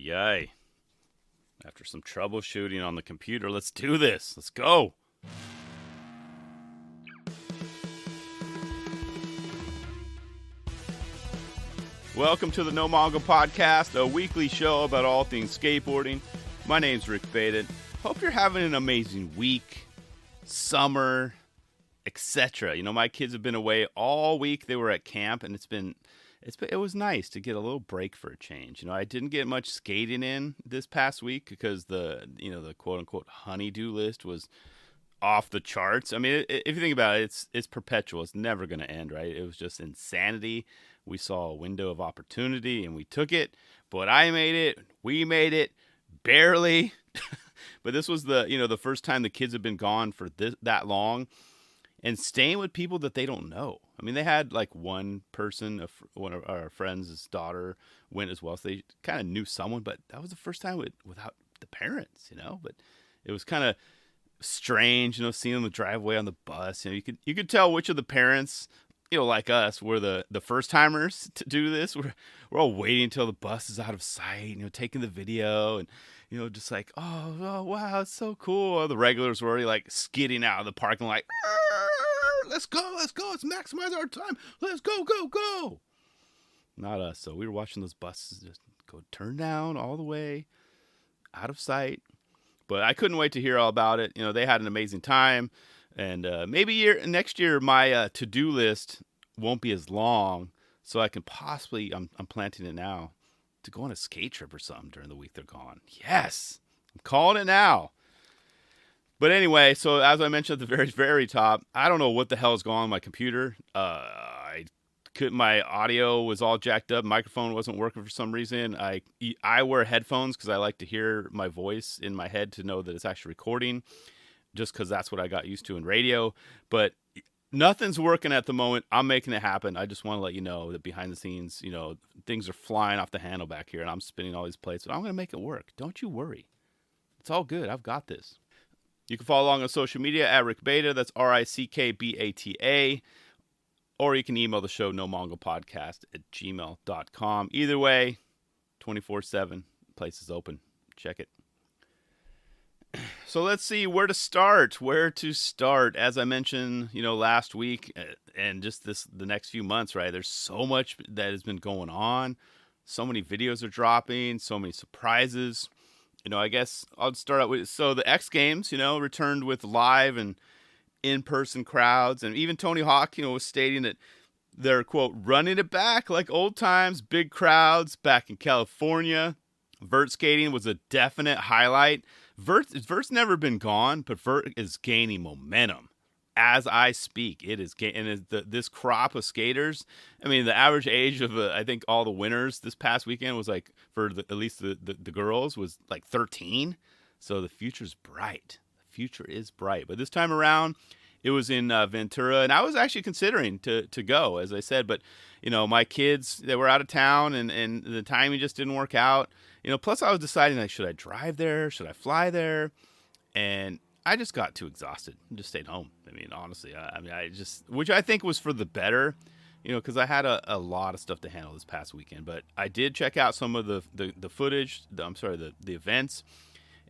Ay, ay. After some troubleshooting on the computer, let's do this. Let's go. Welcome to the No Manga Podcast, a weekly show about all things skateboarding. My name's Rick Baden. Hope you're having an amazing week, summer, etc. You know, my kids have been away all week. They were at camp, and it was nice to get a little break for a change. You know, I didn't get much skating in this past week because the quote unquote honeydew list was off the charts. I mean, if you think about it, it's perpetual. It's never going to end, right? It was just insanity. We saw a window of opportunity and we took it. But I made it. We made it. Barely. But this was the first time the kids have been gone for that long and staying with people that they don't know. I mean, they had like one person, one of our friends' daughter went as well. So they kind of knew someone, but that was the first time without the parents, you know, but it was kind of strange, you know, seeing them the driveway on the bus. You know, you could tell which of the parents, you know, like us, were the first timers to do this. We're all waiting until the bus is out of sight, you know, taking the video and, you know, just like, oh wow, it's so cool. The regulars were already like skidding out of the parking lot, like, let's go, let's maximize our time. Let's go. Not us. So we were watching those buses just go turn down all the way out of sight. But I couldn't wait to hear all about it. You know, they had an amazing time. And maybe next year, my to-do list won't be as long. So I can possibly, I'm planting it now, to go on a skate trip or something during the week they're gone. Yes, I'm calling it now. But anyway, so as I mentioned at the very, very top, I don't know what the hell is going on my computer. My audio was all jacked up. Microphone wasn't working for some reason. I wear headphones because I like to hear my voice in my head to know that it's actually recording, just because that's what I got used to in radio. But nothing's working at the moment. I'm making it happen. I just want to let you know that behind the scenes, you know, things are flying off the handle back here, and I'm spinning all these plates, but I'm going to make it work. Don't you worry. It's all good. I've got this. You can follow along on social media at Rick Beta. That's RickBata. Or you can email the show, nomongopodcast@gmail.com. Either way, 24/7. Place is open. Check it. So let's see where to start. As I mentioned, you know, last week and just the next few months, right? There's so much that has been going on. So many videos are dropping. So many surprises. You know, I guess I'll start out with, so the X Games, you know, returned with live and in-person crowds. And even Tony Hawk, you know, was stating that they're, quote, running it back like old times, big crowds back in California. Vert skating was a definite highlight. Vert's never been gone, but Vert is gaining momentum as I speak. It is this crop of skaters. I mean, the average age of I think all the winners this past weekend was like, for at least the girls, was like 13. So the future's bright. The future is bright. But this time around, it was in Ventura, and I was actually considering to go, as I said, but you know, my kids, they were out of town, and the timing just didn't work out. You know, plus I was deciding, like, should I drive there? Should I fly there? And I just got too exhausted and just stayed home. I mean, honestly, which I think was for the better, you know, because I had a lot of stuff to handle this past weekend. But I did check out some of the footage, the events,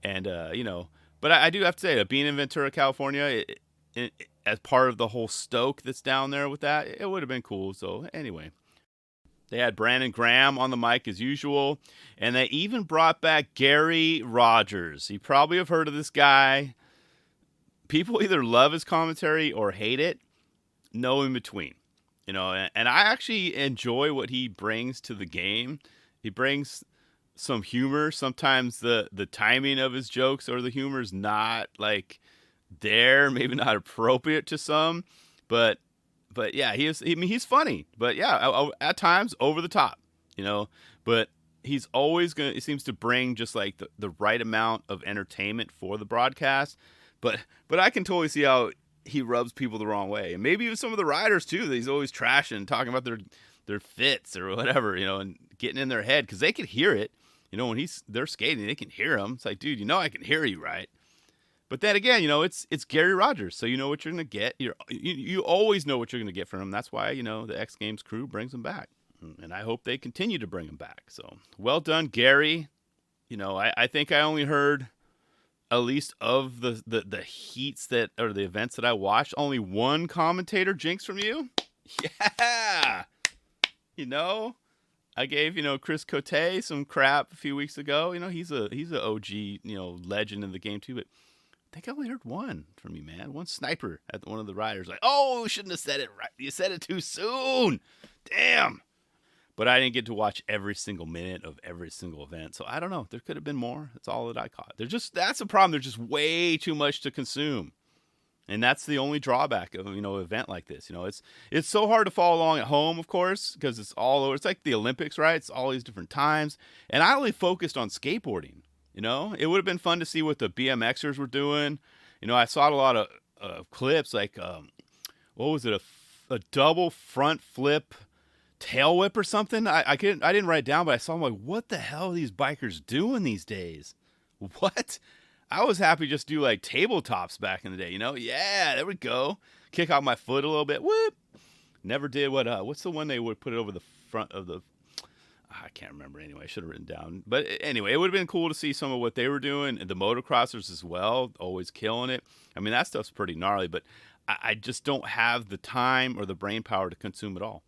and, you know, but I do have to say that being in Ventura, California, as part of the whole stoke that's down there with that, it would have been cool. So anyway, they had Brandon Graham on the mic as usual, and they even brought back Gary Rogers. You probably have heard of this guy. People either love his commentary or hate it. No in between. You know, and I actually enjoy what he brings to the game. He brings some humor. Sometimes the timing of his jokes or the humor is not like there, maybe not appropriate to some, but yeah, he's funny, but yeah, at times over the top, you know, but he seems to bring just like the right amount of entertainment for the broadcast, but I can totally see how he rubs people the wrong way, and maybe even some of the riders too, that he's always trashing, talking about their fits or whatever, you know, and getting in their head, because they can hear it, you know, when they're skating, they can hear him. It's like, dude, you know, I can hear you, right? But then again, you know, it's Gary Rogers, so you know what you're going to get. You always know what you're going to get from him. That's why, you know, the X Games crew brings him back. And I hope they continue to bring him back. So, well done, Gary. I think I only heard, at least of the heats that, or the events that I watched, only one commentator jinx from you. Yeah. You know, I gave, Chris Cote some crap a few weeks ago. He's a OG, legend in the game too, but I think I only heard one from you, man. One sniper at one of the riders. Like, oh, shouldn't have said it right. You said it too soon. Damn. But I didn't get to watch every single minute of every single event. So I don't know. There could have been more. That's all that I caught. That's the problem. There's just way too much to consume. And that's the only drawback of, an event like this. It's so hard to follow along at home, of course, because it's all over. It's like the Olympics, right? It's all these different times. And I only focused on skateboarding. It would have been fun to see what the BMXers were doing. I saw a lot of clips like, what was it? A double front flip tail whip or something. I didn't write it down, but I saw them like, what the hell are these bikers doing these days? What? I was happy just to do like tabletops back in the day, Yeah, there we go. Kick out my foot a little bit. Whoop. Never did what's the one they would put it over the front of the, I can't remember anyway. I should have written down. But anyway, it would have been cool to see some of what they were doing. And the motocrossers as well, always killing it. I mean, that stuff's pretty gnarly, but I just don't have the time or the brain power to consume it all.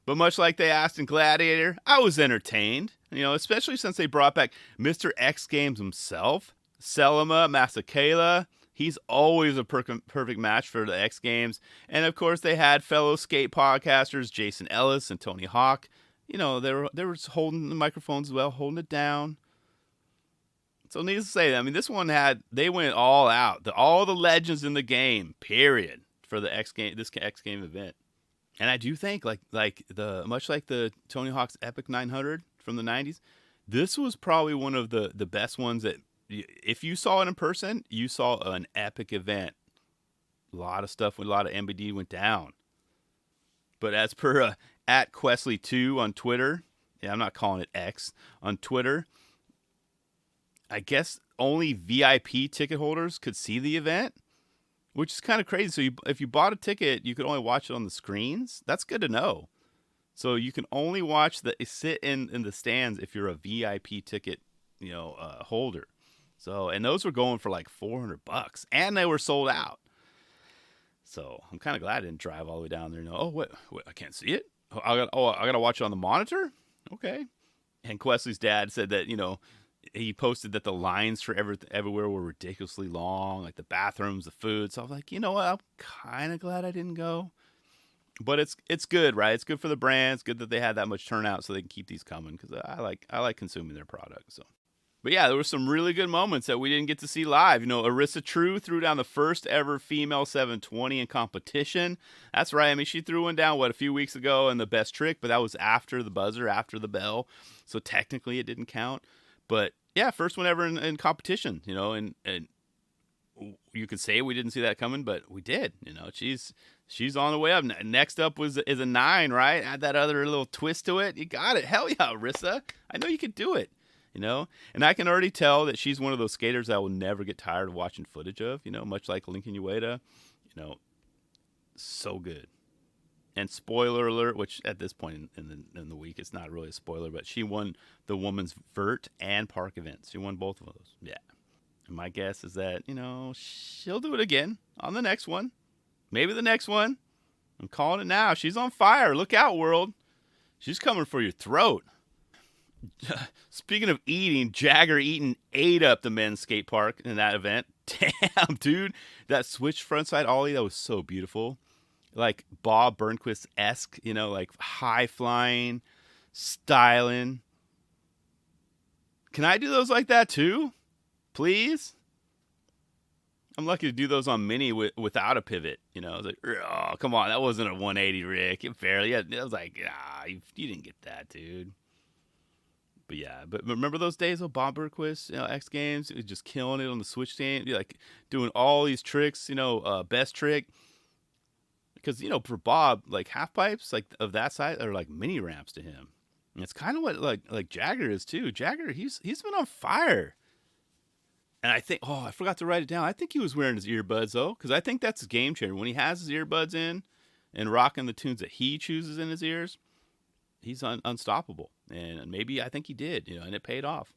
But much like they asked in Gladiator, I was entertained, especially since they brought back Mr. X Games himself, Selema Masakela. He's always a perfect match for the X Games. And of course, they had fellow skate podcasters Jason Ellis and Tony Hawk. They were holding the microphones as well, holding it down. So needless to say, I mean, they went all out. All the legends in the game, period, for this X Game event. And I do think, much like the Tony Hawk's Epic 900 from the 90s, this was probably one of the best ones that, if you saw it in person, you saw an epic event. A lot of stuff with a lot of MBD went down. But as per at Questley2 on Twitter, I'm not calling it X, on Twitter, I guess only VIP ticket holders could see the event, which is kind of crazy. So if you bought a ticket, you could only watch it on the screens. That's good to know. So you can only sit in the stands if you're a VIP ticket, holder. So, and those were going for like $400, and they were sold out. So I'm kind of glad I didn't drive all the way down there. What? I can't see it. I gotta watch it on the monitor. Okay. And Questley's dad said that he posted that the lines for everywhere were ridiculously long, like the bathrooms, the food. So I was like, what? I'm kind of glad I didn't go. But it's good, right? It's good for the brand. It's good that they had that much turnout so they can keep these coming, because I like consuming their product. So. But yeah, there were some really good moments that we didn't get to see live. Arissa True threw down the first ever female 720 in competition. That's right. I mean, she threw one down, a few weeks ago in the best trick, but that was after the buzzer, after the bell. So technically it didn't count. But yeah, first one ever in competition, and you could say we didn't see that coming, but we did. She's on the way up. Next up is a 9, right? Add that other little twist to it. You got it. Hell yeah, Arissa. I know you could do it. And I can already tell that she's one of those skaters I will never get tired of watching footage of, much like Lincoln Ueda, so good. And spoiler alert, which at this point in the week, it's not really a spoiler, but she won the women's vert and park events. She won both of those. Yeah. And my guess is that, she'll do it again on the next one. Maybe the next one. I'm calling it now. She's on fire. Look out, world. She's coming for your throat. Speaking of eating, Jagger Eaton ate up the men's skate park in that event. Damn, dude. That switch frontside ollie, that was so beautiful. Like Bob Burnquist-esque, like high flying, styling. Can I do those like that too? Please? I'm lucky to do those on mini without a pivot. I was like, oh, come on. That wasn't a 180, Rick. It barely. I was like, you didn't get that, dude. But yeah, but remember those days of Bob Burnquist, X Games, it was just killing it on the switch stand, like doing all these tricks, best trick. Because, for Bob, like half pipes, like of that size are like mini ramps to him. And it's kind of what like Jagger is too. Jagger, he's been on fire. And I think, I forgot to write it down. I think he was wearing his earbuds though, because I think that's his game changer. When he has his earbuds in and rocking the tunes that he chooses in his ears, he's unstoppable. And maybe I think he did, and it paid off.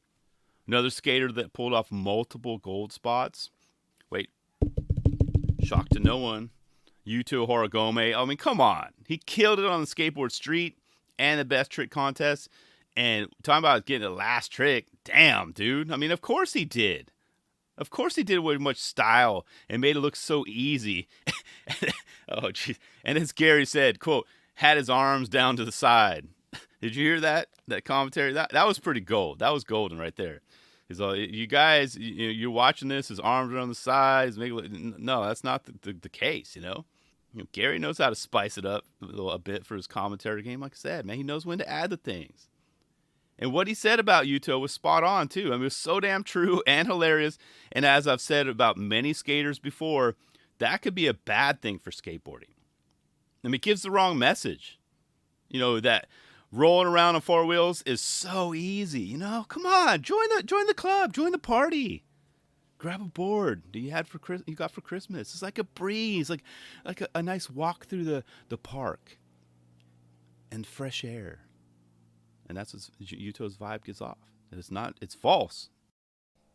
Another skater that pulled off multiple gold spots. Wait, shock to no one. Yuto Horigome. I mean, come on. He killed it on the skateboard street and the best trick contest. And talking about getting the last trick. Damn, dude. I mean, of course he did. Of course he did it with much style and made it look so easy. Oh, geez. And as Gary said, quote, had his arms down to the side. Did you hear that? That commentary? That was pretty gold. That was golden right there. He's all, you guys, you're watching this, his arms are on the sides. No, that's not the case, you know? Gary knows how to spice it up a bit for his commentary game. Like I said, man, he knows when to add the things. And what he said about Yuto was spot on, too. I mean, it was so damn true and hilarious. And as I've said about many skaters before, that could be a bad thing for skateboarding. I mean, it gives the wrong message. You know, that rolling around on four wheels is so easy. You know, come on, join the club, join the party. Grab a board that you got for Christmas. It's like a breeze, like a nice walk through the park and fresh air. And that's what Yuto's vibe gives off. It's false.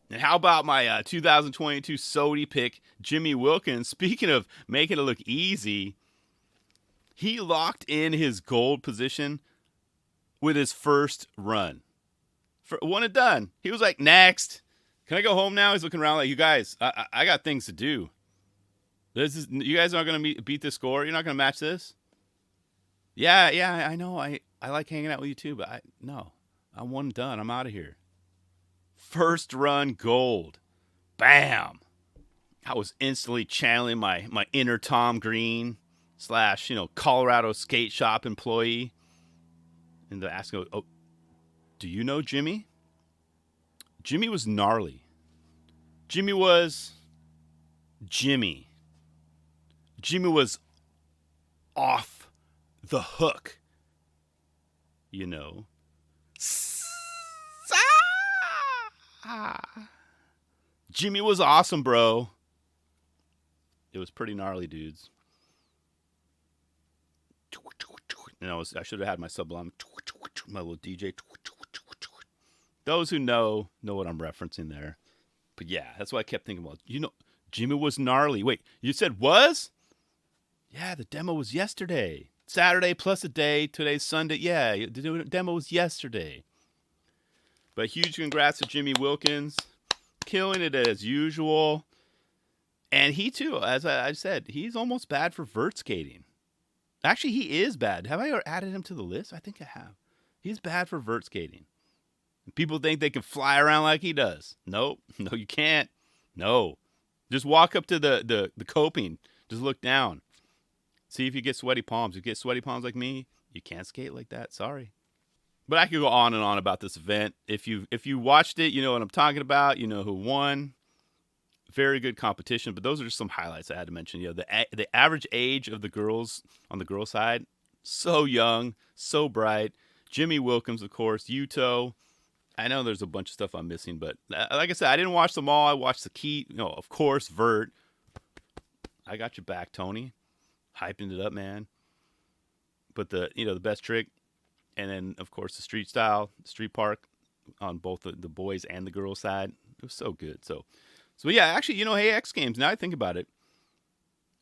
And how about my 2022 SOTY pick, Jimmy Wilkins? Speaking of making it look easy, he locked in his gold position with his first run. One and done. He was like, next. Can I go home now? He's looking around like, you guys, I got things to do. You guys aren't going to beat this score? You're not going to match this? Yeah, I know. I like hanging out with you too, but I'm one and done. I'm out of here. First run gold. Bam. I was instantly channeling my inner Tom Green / Colorado skate shop employee. And the asking, oh, do you know Jimmy? Jimmy was gnarly. Jimmy was off the hook. You know. Jimmy was awesome, bro. It was pretty gnarly, dudes. And I should have had my Sublime, my little DJ. Those who know what I'm referencing there. But yeah, that's what I kept thinking about. Jimmy was gnarly. Wait, you said was? Yeah, the demo was yesterday. Saturday plus a day. Today's Sunday. Yeah, the demo was yesterday. But huge congrats to Jimmy Wilkins. Killing it as usual. And he too, as I said, he's almost bad for vert skating. Actually, he is bad. Have I added him to the list? I think I have. He's bad for vert skating. People think they can fly around like he does. Nope. No, you can't. No. Just walk up to the coping. Just look down. See if you get sweaty palms. If you get sweaty palms like me, you can't skate like that. Sorry. But I could go on and on about this event. If you watched it, you know what I'm talking about. You know who won. Very good competition. But those are just some highlights I had to mention. The average age of the girls on the girl side, so young, so bright. Jimmy Wilkins, of course. Yuto. I know there's a bunch of stuff I'm missing, but like I said, I didn't watch them all. I watched the key, of course, vert. I got your back, Tony. Hyping it up, man. But the best trick, and then of course the street style, street park on both the boys and the girls side. It was so good. So yeah, actually, hey, X Games. Now I think about it,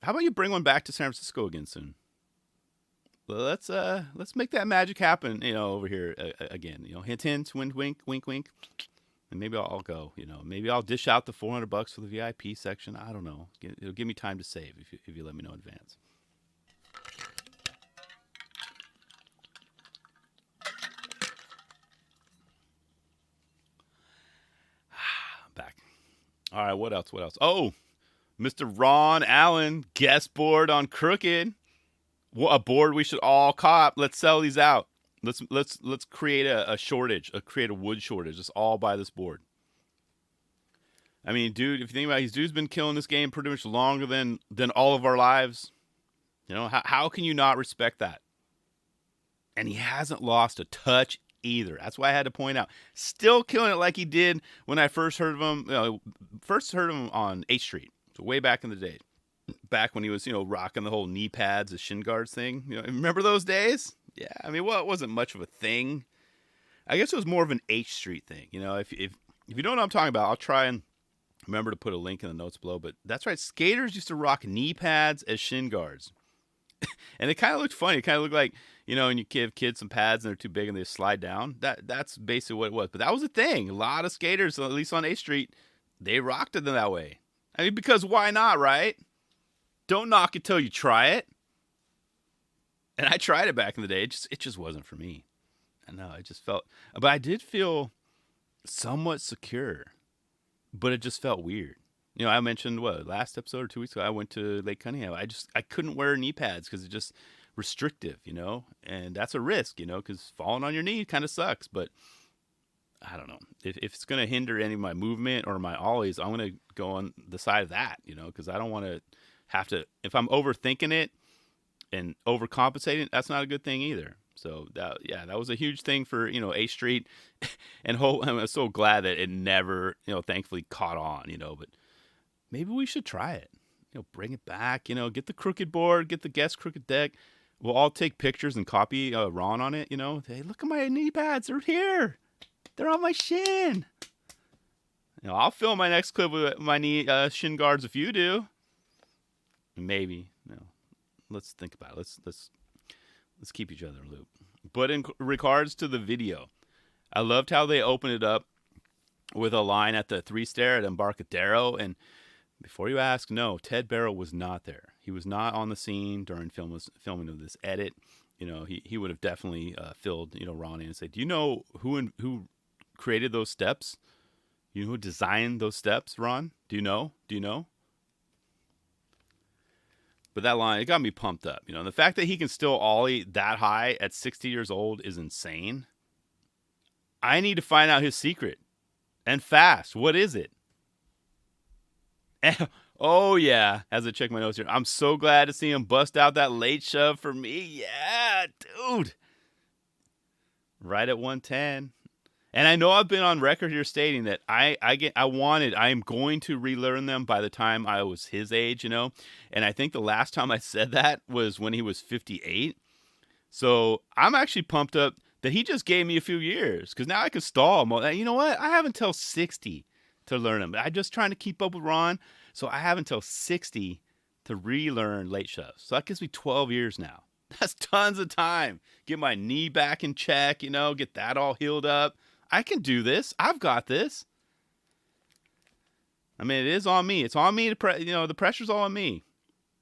how about you bring one back to San Francisco again soon? Well, let's make that magic happen, over here again. Hint, hint, wink, wink, wink, wink, and maybe I'll go. Maybe I'll dish out the $400 for the VIP section. I don't know. It'll give me time to save if you let me know in advance. Back. All right, what else? Oh, Mr. Ron Allen, guest board on Krooked. A board we should all cop. Let's sell these out. Let's create a shortage, create a wood shortage. Let's all buy this board. I mean, dude, if you think about it, this dude's been killing this game pretty much longer than all of our lives. How can you not respect that? And he hasn't lost a touch either. That's why I had to point out. Still killing it like he did when I first heard of him. First heard of him on 8th Street. So way back in the day. Back when he was, rocking the whole knee pads, the shin guards thing. Remember those days? Yeah, I mean, well, it wasn't much of a thing. I guess it was more of an H Street thing. If If you know what I'm talking about, I'll try and remember to put a link in the notes below. But that's right, skaters used to rock knee pads as shin guards. And it kind of looked funny. It kind of looked like, when you give kids some pads and they're too big and they slide down. That's basically what it was. But that was a thing. A lot of skaters, at least on A Street, they rocked it that way. I mean, because why not, right? Don't knock it till you try it. And I tried it back in the day. It just wasn't for me. I know. I just felt, but I did feel somewhat secure, but it just felt weird. I mentioned last episode or 2 weeks ago, I went to Lake Cunningham. I couldn't wear knee pads because it's just restrictive, and that's a risk, because falling on your knee kind of sucks. But I don't know if it's going to hinder any of my movement or my ollies. I'm going to go on the side of that, because I don't want to have to. If I'm overthinking it and overcompensating, that's not a good thing either. So that was a huge thing for A Street, and I'm so glad that it never thankfully caught on, but. Maybe we should try it. Bring it back. Get the Krooked board, get the guest Krooked deck. We'll all take pictures and copy Ron on it. Hey, look at my knee pads. They're here. They're on my shin. I'll film my next clip with my knee shin guards if you do. Maybe. Let's think about it. Let's keep each other in the loop. But in regards to the video, I loved how they opened it up with a line at the 3-stair at Embarcadero. And before you ask, no, Ted Barrow was not there. He was not on the scene during filming of this edit. He would have definitely filled Ron in and said, "Do you know who created those steps? You know who designed those steps, Ron? Do you know? But that line, it got me pumped up. The fact that he can still ollie that high at 60 years old is insane. I need to find out his secret, and fast. What is it? Oh, yeah. As I check my notes here, I'm so glad to see him bust out that late shove for me. Yeah, dude. Right at 110. And I know I've been on record here stating that I am going to relearn them by the time I was his age, And I think the last time I said that was when he was 58. So I'm actually pumped up that he just gave me a few years, because now I can stall him. You know what? I have until 60 to learn them. I'm just trying to keep up with Ron, so I have until 60 to relearn late shoves. So that gives me 12 years now. That's tons of time. Get my knee back in check, get that all healed up. I can do this. I've got this. I mean, it is on me. It's on me the pressure's all on me.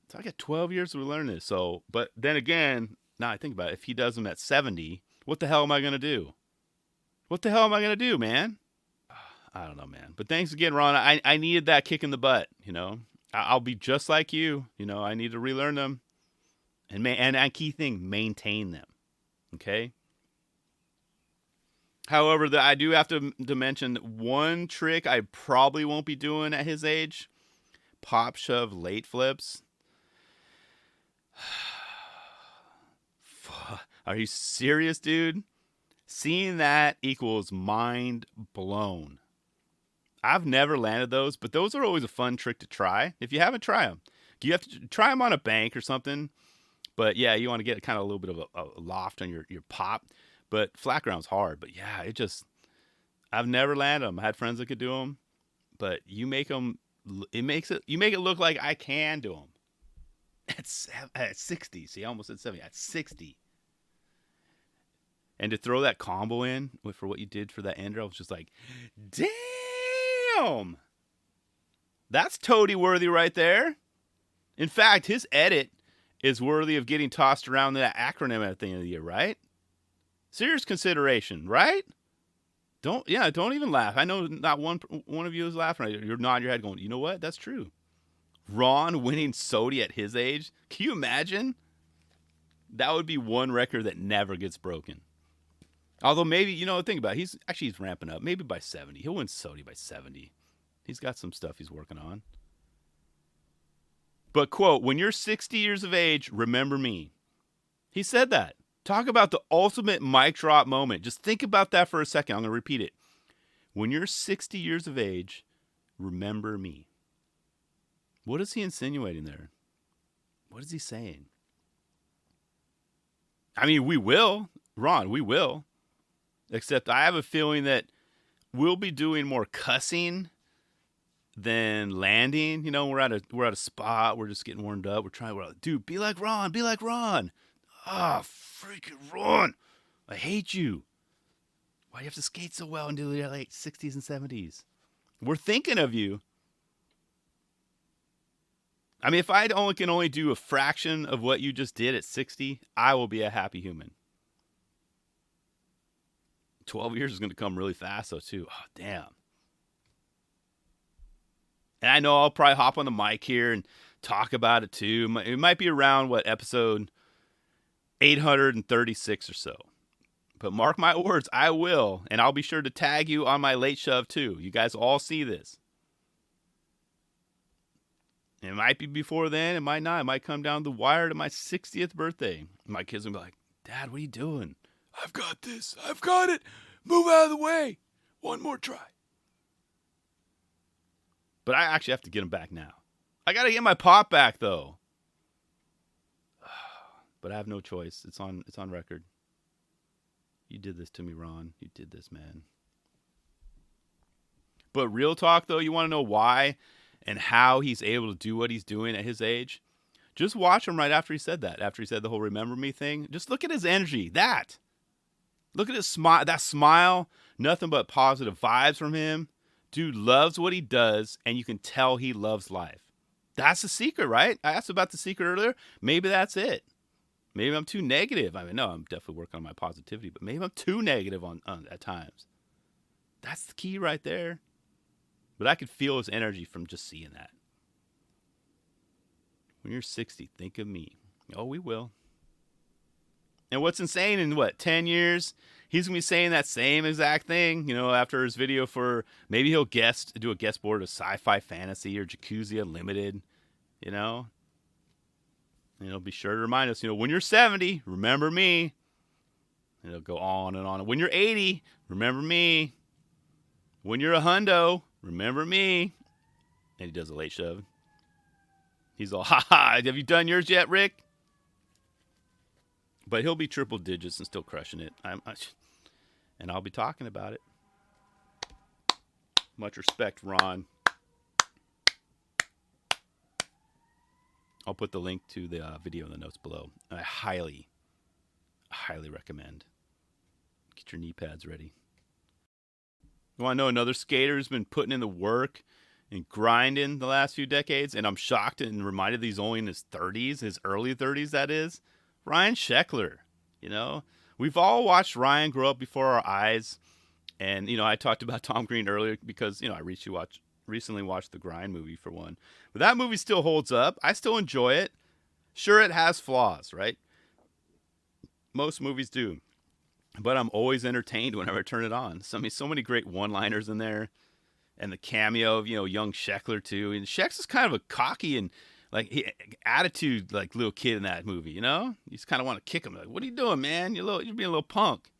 So I got 12 years to learn this. So, but then again, now I think about it, if he does them at 70, what the hell am I going to do? What the hell am I going to do, man? I don't know, man. But thanks again, Ron. I needed that kick in the butt, I'll be just like you. I need to relearn them. And key thing, maintain them. Okay? However, I do have to mention one trick I probably won't be doing at his age. Pop shove late flips. Are you serious, dude? Seeing that equals mind blown. I've never landed those, but those are always a fun trick to try. If you haven't, try them. You have to try them on a bank or something. But yeah, you want to get kind of a little bit of a loft on your pop. But flat ground's hard. But yeah, I've never landed them. I had friends that could do them. But you make them, you make it look like I can do them. At 60. See, I almost said 70. At 60. And to throw that combo in for what you did for that ender, I was just like, damn! That's toady worthy right there. In fact, his edit is worthy of getting tossed around that acronym at the end of the year, right? Serious consideration, right? Don't even laugh. I know not one of you is laughing. You're nodding your head going, you know what? That's true. Ron winning SOTY at his age. Can you imagine? That would be one record that never gets broken. Although maybe, think about it. He's ramping up. Maybe by 70. He'll win SOTY by 70. He's got some stuff he's working on. But, quote, when you're 60 years of age, remember me. He said that. Talk about the ultimate mic drop moment. Just think about that for a second. I'm going to repeat it. When you're 60 years of age, remember me. What is he insinuating there? What is he saying? I mean, we will. Ron, we will. Except I have a feeling that we'll be doing more cussing than landing. You know, we're at a spot. We're just getting warmed up. We're like, dude, be like Ron. Be like Ron. Ah, freaking Ron. I hate you. Why do you have to skate so well into the late 60s and 70s? We're thinking of you. I mean, if I can only do a fraction of what you just did at 60, I will be a happy human. 12 years is going to come really fast, though, too. Oh, damn. And I know I'll probably hop on the mic here and talk about it, too. It might be around, episode 836 or so. But mark my words, I will. And I'll be sure to tag you on my late shove, too. You guys all see this. It might be before then. It might not. It might come down the wire to my 60th birthday. My kids will be like, Dad, what are you doing? I've got this. I've got it. Move out of the way. One more try. But I actually have to get them back now. I got to get my pop back, though. But I have no choice. It's on record. You did this to me, Ron. You did this, man. But real talk, though, you want to know why and how he's able to do what he's doing at his age? Just watch him right after he said that. After he said the whole remember me thing. Just look at his energy. Look at his smile. That smile. Nothing but positive vibes from him. Dude loves what he does, and you can tell he loves life. That's the secret, right? I asked about the secret earlier. Maybe that's it. Maybe I'm too negative. I mean, no, I'm definitely working on my positivity, but maybe I'm too negative on at times. That's the key right there. But I could feel his energy from just seeing that. When you're 60, think of me. Oh, we will. And what's insane, in 10 years, he's going to be saying that same exact thing, after his video for, maybe he'll do a guest board of Sci-Fi Fantasy or Jacuzzi Unlimited, And he'll be sure to remind us, when you're 70, remember me. And it'll go on and on. When you're 80, remember me. When you're a hundo, remember me. And he does a late shove. He's all, ha, have you done yours yet, Rick? But he'll be triple digits and still crushing it. And I'll be talking about it. Much respect, Ron. I'll put the link to the video in the notes below. I highly recommend. Get your knee pads ready. You want to know another skater who's been putting in the work and grinding the last few decades? And I'm shocked and reminded that he's only in his 30s, his early 30s, that is. Ryan Sheckler. We've all watched Ryan grow up before our eyes. And, I talked about Tom Green earlier because, I recently watched the Grind movie for one. But that movie still holds up. I still enjoy it. Sure, it has flaws, right? Most movies do. But I'm always entertained whenever I turn it on. So many great one-liners in there. And the cameo of, young Sheckler, too. And Shex is kind of a cocky and, attitude, little kid in that movie, You just kind of want to kick him. Like, what are you doing, man? You're being a little punk.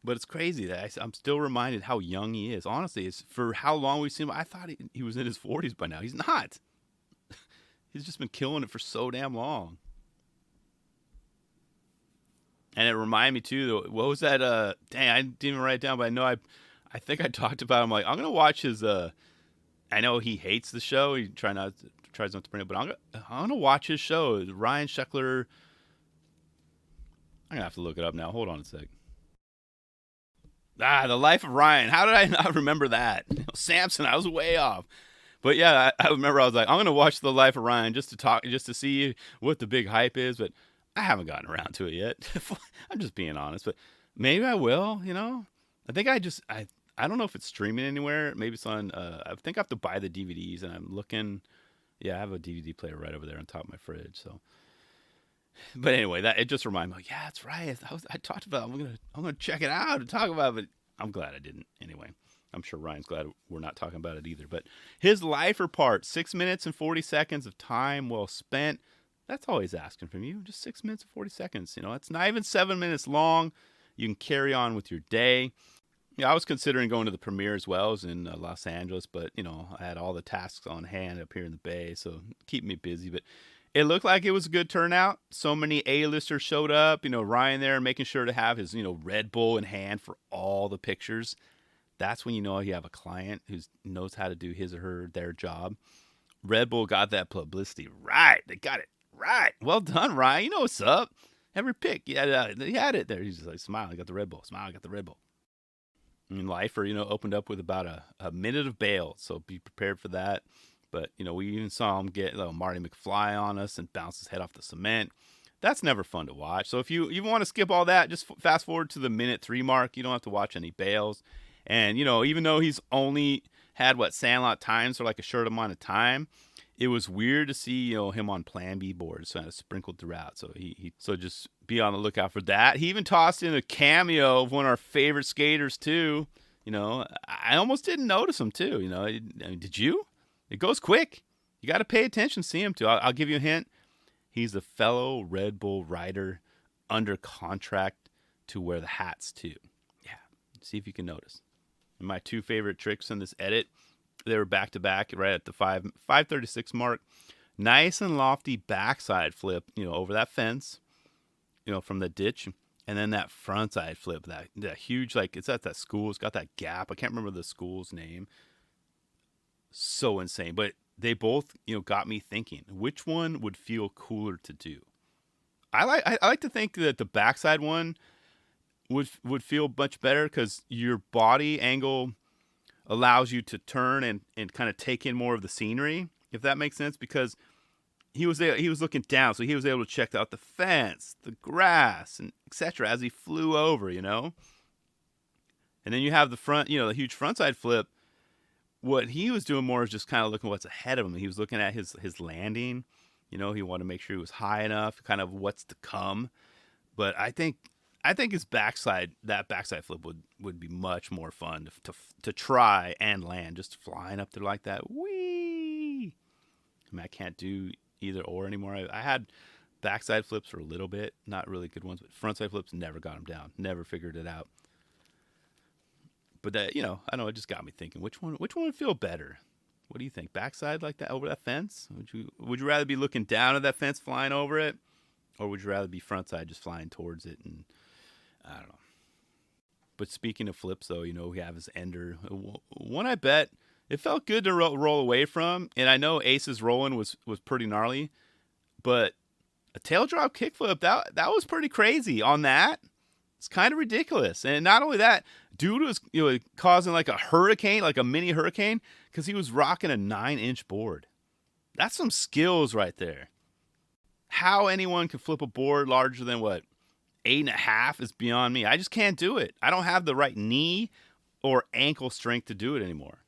But it's crazy that I'm still reminded how young he is. Honestly, it's for how long we've seen him. I thought he was in his 40s by now. He's not. He's just been killing it for so damn long. And it reminded me, too, what was that? Dang, I didn't even write it down, but I know I think I talked about him. I'm going to watch his, I know he hates the show. He tries not to bring it, but I'm going to watch his show. Ryan Sheckler. I'm going to have to look it up now. Hold on a sec. The Life of Ryan. How did I not remember that? Samson, I was way off. But yeah, I remember I was like, I'm going to watch The Life of Ryan just to see what the big hype is. But I haven't gotten around to it yet. I'm just being honest. But maybe I will, I think I don't know if it's streaming anywhere. Maybe it's on, I think I have to buy the DVDs. And I'm looking, I have a DVD player right over there on top of my fridge. So. But anyway, it just reminded me, yeah, that's right. I talked about it. I'm gonna check it out and talk about it, but I'm glad I didn't. Anyway, I'm sure Ryan's glad we're not talking about it either. But his lifer part, 6 minutes and 40 seconds of time well spent. That's all he's asking from you. Just 6 minutes and 40 seconds. It's not even 7 minutes long. You can carry on with your day. I was considering going to the premiere as well as in Los Angeles, but, I had all the tasks on hand up here in the Bay, so keep me busy. But it looked like it was a good turnout. So many A-listers showed up, Ryan there making sure to have his, Red Bull in hand for all the pictures. That's when you know you have a client who knows how to do his or their job. Red Bull got that publicity right. They got it right. Well done, Ryan. You know what's up. Every pick, yeah, he had it there. He's just like, smile, I got the Red Bull. Smile, I got the Red Bull. And Lifer, opened up with about a minute of bail, so be prepared for that. But, we even saw him get Marty McFly on us and bounce his head off the cement. That's never fun to watch. So if you want to skip all that, just fast forward to the minute 3 mark. You don't have to watch any bails. And, even though he's only had, Sandlot times for like a short amount of time, it was weird to see, him on Plan B boards kind of sprinkled throughout. So so just be on the lookout for that. He even tossed in a cameo of one of our favorite skaters too. I almost didn't notice him too. Did you? It goes quick. You got to pay attention, see him too. I'll give you a hint. He's a fellow Red Bull rider under contract to wear the hats too. Yeah, see if you can notice. And my 2 favorite tricks in this edit, they were back to back right at the 536 mark. Nice and lofty backside flip, over that fence, from the ditch. And then that frontside flip, that huge, it's at that school. It's got that gap. I can't remember the school's name. So insane. But they both, got me thinking, which one would feel cooler to do? I like to think that the backside one would feel much better because your body angle allows you to turn and kind of take in more of the scenery, if that makes sense, because he was looking down, so he was able to check out the fence, the grass, and etc. as he flew over, And then you have the front, the huge frontside flip. What he was doing more is just kind of looking what's ahead of him. He was looking at his landing. He wanted to make sure he was high enough, kind of what's to come. But I think his backside flip would be much more fun to try and land, just flying up there like that. Whee! I can't do either or anymore. I had backside flips for a little bit, not really good ones, but frontside flips never got them down. Never figured it out. But that, I know it just got me thinking, which one would feel better? What do you think? Backside like that over that fence? Would you rather be looking down at that fence flying over it? Or would you rather be frontside just flying towards it? And I don't know. But speaking of flips, though, we have his ender. One I bet it felt good to roll away from. And I know Ace's rolling was pretty gnarly. But a tail drop kickflip, that was pretty crazy on that. It's kind of ridiculous. And not only that, dude was causing like a hurricane, like a mini hurricane, because he was rocking a 9-inch board. That's some skills right there. How anyone can flip a board larger than 8.5 is beyond me. I just can't do it. I don't have the right knee or ankle strength to do it anymore.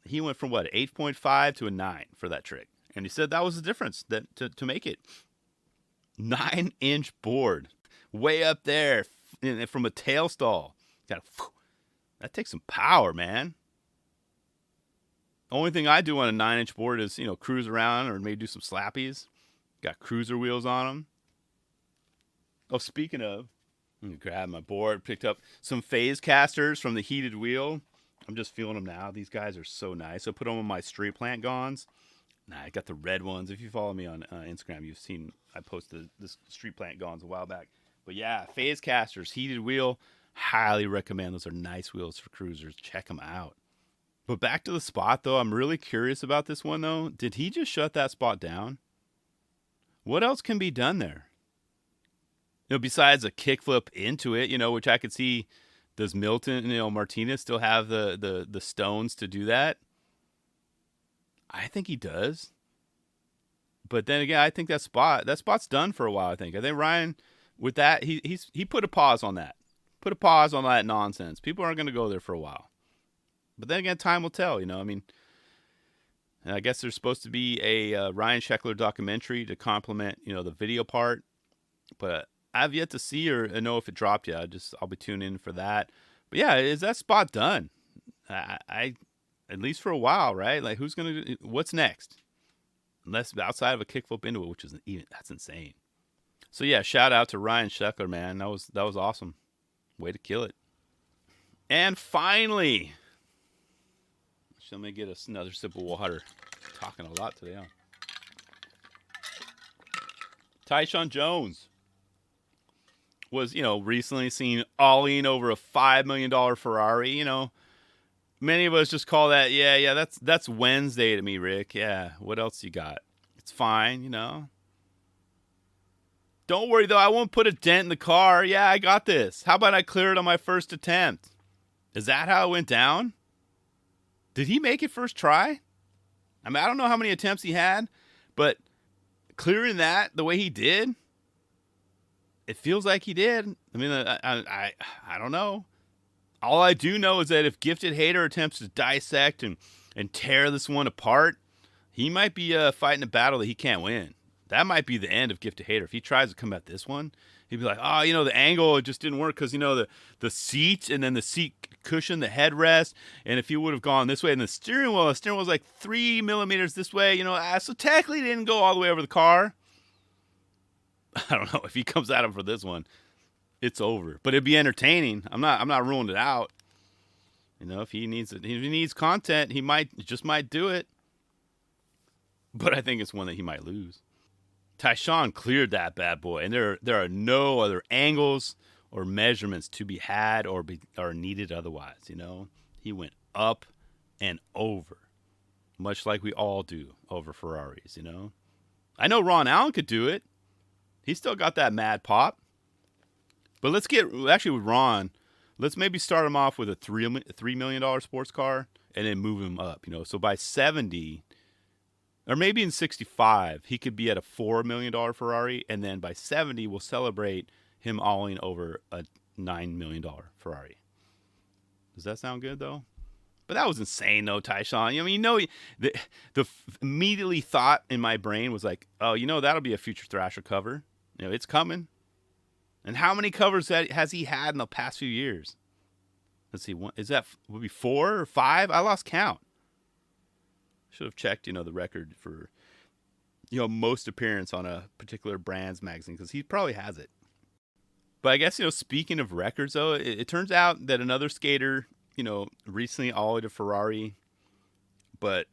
He went from 8.5 to a 9 for that trick. And he said that was the difference to make it. 9-inch board. Way up there from a tail stall. That takes some power, man. Only thing I do on a 9-inch board is, cruise around or maybe do some slappies. Got cruiser wheels on them. Oh, speaking of, I'm going to grab my board. Picked up some phase casters from the heated wheel. I'm just feeling them now. These guys are so nice. I put them on my street plant gons. I got the red ones. If you follow me on Instagram, you've seen I posted this street plant gons a while back. But yeah, phase casters, heated wheel, highly recommend. Those are nice wheels for cruisers. Check them out. But back to the spot, though. I'm really curious about this one, though. Did he just shut that spot down? What else can be done there? Besides a kickflip into it, which I could see. Does Milton, Martinez still have the stones to do that? I think he does. But then again, I think that spot's done for a while, I think. I think Ryan, with that, he put a pause on that. Put a pause on that nonsense. People aren't going to go there for a while. But then again, time will tell, I guess there's supposed to be a Ryan Sheckler documentary to complement, the video part. But I've yet to see or know if it dropped yet. I'll be tuning in for that. But yeah, is that spot done? I at least for a while, right? Like, what's next? Unless outside of a kickflip into it, which is that's insane. So yeah, shout out to Ryan Sheckler, man. That was awesome. Way to kill it. And finally, let me get another sip of water. Talking a lot today, huh? Tyshawn Jones. was, recently seen ollieing over a $5 million Ferrari. Many of us just call that, yeah, that's Wednesday to me, Rick. Yeah, what else you got? It's fine. Don't worry though, I won't put a dent in the car. Yeah, I got this. How about I clear it on my first attempt? Is that how it went down? Did he make it first try? I mean, I don't know how many attempts he had, but clearing that the way he did, it feels like he did. I mean, I don't know. All I do know is that if Gifted Hater attempts to dissect and tear this one apart, he might be fighting a battle that he can't win. That might be the end of Gifted Hater. If he tries to come at this one, he'd be like, oh, the angle, it just didn't work because, the seat and then the seat cushion, the headrest. And if he would have gone this way and the steering wheel was like 3 millimeters this way, so technically it didn't go all the way over the car. I don't know. If he comes at him for this one, it's over. But it'd be entertaining. I'm not ruling it out. If he needs content, he might do it. But I think it's one that he might lose. Tyshawn cleared that bad boy, and there are no other angles or measurements to be had or needed otherwise. He went up and over, much like we all do over Ferraris. I know Ron Allen could do it. He's still got that mad pop. But let's with Ron. Let's maybe start him off with a $3 million sports car and then move him up. So by 70. Or maybe in 65, he could be at a $4 million Ferrari, and then by 70, we'll celebrate him alling over a $9 million Ferrari. Does that sound good, though? But that was insane, though, Tyshawn. I mean, the immediately thought in my brain was like, oh, that'll be a future Thrasher cover. It's coming. And how many covers has he had in the past few years? Let's see, would be 4 or 5? I lost count. Should have checked, the record for, most appearance on a particular brand's magazine because he probably has it. But I guess, speaking of records, though, it turns out that another skater, recently ollied a Ferrari, but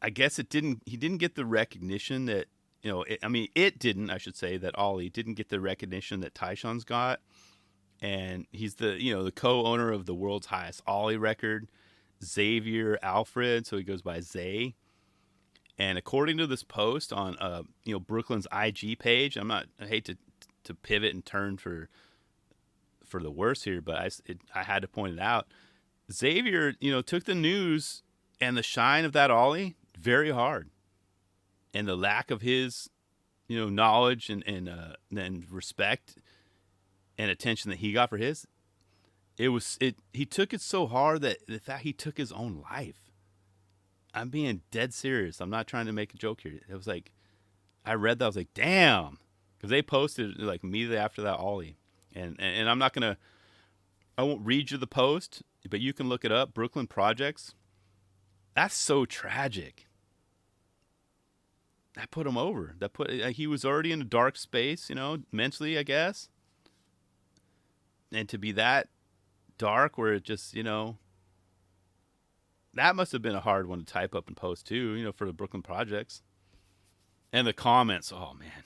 I guess he didn't get the recognition that, it didn't, I should say, that Ollie didn't get the recognition that Tyshawn's got. And he's the co-owner of the world's highest ollie record, Xavier Alfred, so he goes by Zay. And according to this post on Brooklyn's IG page, I hate to pivot and turn for the worse here, but I had to point it out. Xavier, took the news and the shine of that ollie very hard, and the lack of his knowledge and respect and attention that he got for his. He took it so hard that in fact he took his own life. I'm being dead serious. I'm not trying to make a joke here. It was like, I read that, I was like, damn. Because they posted like immediately after that ollie. And I won't read you the post, but you can look it up. Brooklyn Projects. That's so tragic. That put him over. He was already in a dark space, mentally, I guess. And to be that dark where it just, that must have been a hard one to type up and post too, for the Brooklyn Projects. And the comments, oh man.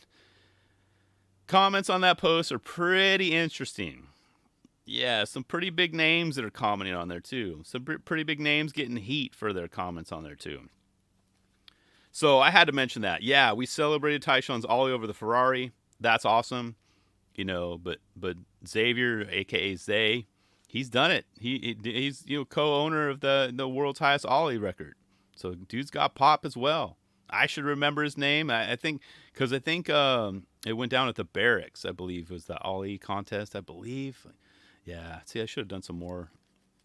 Comments on that post are pretty interesting. Yeah, some pretty big names that are commenting on there too. Some pretty big names getting heat for their comments on there too. So I had to mention that. Yeah, we celebrated Tyshawn's ollie over the Ferrari. That's awesome. But Xavier, aka Zay, he's done it. He's co-owner of the world's highest ollie record. So dude's got pop as well. I should remember his name. I think it went down at the Barracks. I believe was the ollie contest. I believe. Yeah. See, I should have done some more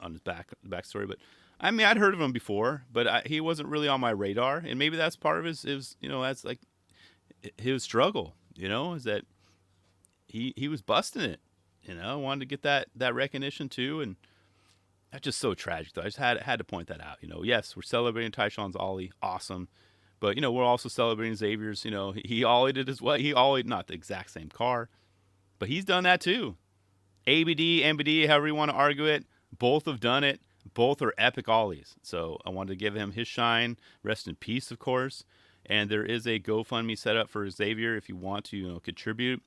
on his backstory, but I mean, I'd heard of him before, but he wasn't really on my radar, and maybe that's part of his that's like his struggle. Is that he was busting it. Wanted to get that recognition too, and that's just so tragic. Though I just had to point that out. Yes, we're celebrating Tyshawn's ollie, awesome, but we're also celebrating Xavier's. He ollied it as well. He ollied not the exact same car, but he's done that too. ABD, MBD, however you want to argue it, both have done it. Both are epic ollies. So I wanted to give him his shine. Rest in peace, of course. And there is a GoFundMe set up for Xavier if you want to contribute.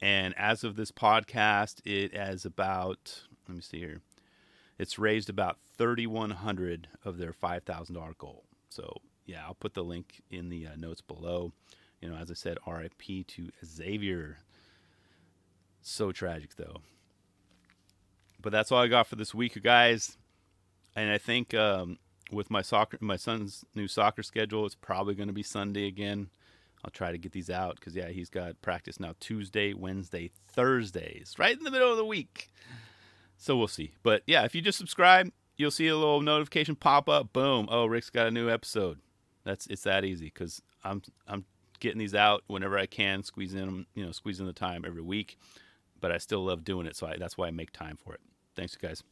And as of this podcast, it has about, let me see here, it's raised about 3,100 of their $5,000 goal. So yeah, I'll put the link in the notes below. You know, as I said, RIP to Xavier. So tragic though. But that's all I got for this week, you guys. And I think with my son's new soccer schedule, it's probably going to be Sunday again. I'll try to get these out because, yeah, he's got practice now Tuesday, Wednesday, Thursdays, right in the middle of the week. So we'll see. But, yeah, if you just subscribe, you'll see a little notification pop up. Boom. Oh, Rick's got a new episode. It's that easy because I'm getting these out whenever I can, squeezing the time every week. But I still love doing it, so that's why I make time for it. Thanks, guys.